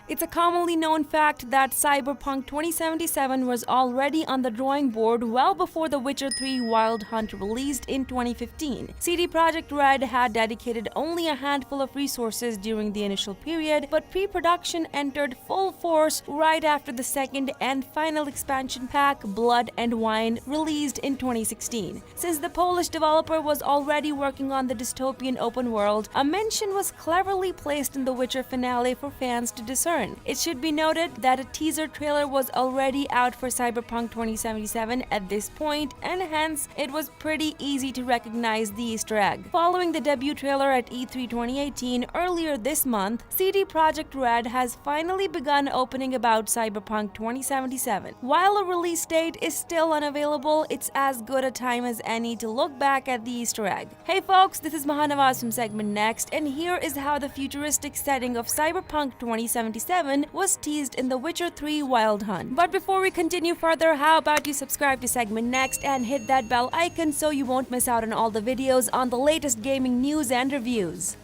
It's a commonly known fact that Cyberpunk 2077 was already on the drawing board well before The Witcher 3 Wild Hunt released in 2015. CD Projekt Red had dedicated only a handful of resources during the initial period, but pre-production entered full force right after the second and final expansion pack, Blood and Wine, released in 2016. Since the Polish developer was already working on the dystopian open world, a mention was cleverly placed in The Witcher finale for fans to discern. It should be noted that a teaser trailer was already out for Cyberpunk 2077 at this point, and hence it was pretty easy to recognize the Easter egg. Following the debut trailer at E3 2018 earlier this month, CD Projekt Red has finally begun opening about Cyberpunk 2077. While a release date is still unavailable, it's as good a time as any to look back at the Easter egg. Hey folks, this is Mahanavas from Segment Next, and here is how the futuristic setting of Cyberpunk 2077 was teased in The Witcher 3 Wild Hunt. But before we continue further, how about you subscribe to Segment Next and hit that bell icon so you won't miss out on all the videos on the latest gaming news and reviews.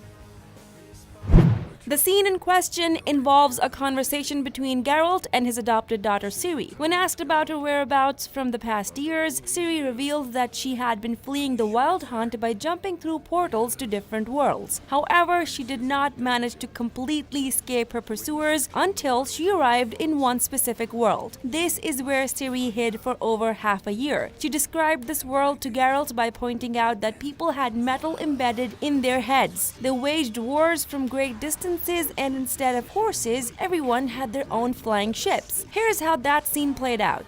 The scene in question involves a conversation between Geralt and his adopted daughter Ciri. When asked about her whereabouts from the past years, Ciri revealed that she had been fleeing the Wild Hunt by jumping through portals to different worlds. However, she did not manage to completely escape her pursuers until she arrived in one specific world. This is where Ciri hid for over half a year. She described this world to Geralt by pointing out that people had metal embedded in their heads. They waged wars from great distances, and instead of horses, everyone had their own flying ships. Here's how that scene played out.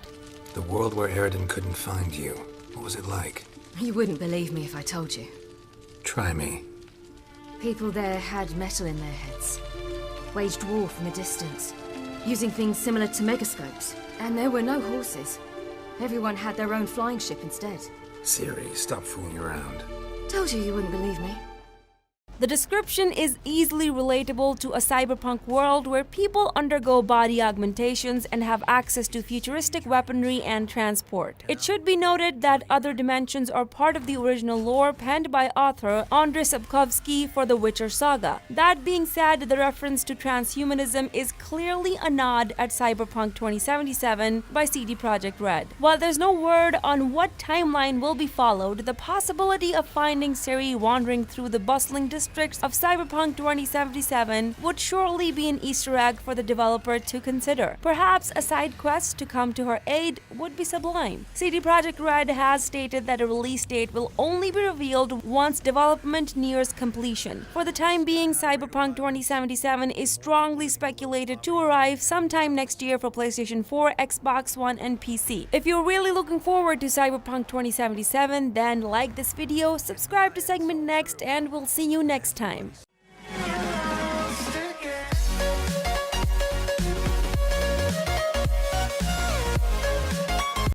The world where Eridan couldn't find you. What was it like? You wouldn't believe me if I told you. Try me. People there had metal in their heads, waged war from a distance, using things similar to megascopes. And there were no horses. Everyone had their own flying ship instead. Ciri, stop fooling around. Told you wouldn't believe me. The description is easily relatable to a cyberpunk world where people undergo body augmentations and have access to futuristic weaponry and transport. It should be noted that other dimensions are part of the original lore penned by author Andrzej Sapkowski for the Witcher saga. That being said, the reference to transhumanism is clearly a nod at Cyberpunk 2077 by CD Projekt Red. While there's no word on what timeline will be followed, the possibility of finding Ciri wandering through the bustling districts of Cyberpunk 2077 would surely be an Easter egg for the developer to consider. Perhaps a side quest to come to her aid would be sublime. CD Projekt Red has stated that a release date will only be revealed once development nears completion. For the time being, Cyberpunk 2077 is strongly speculated to arrive sometime next year for PlayStation 4, Xbox One, and PC. If you're really looking forward to Cyberpunk 2077, then like this video, subscribe to Segment Next, and we'll see you next time.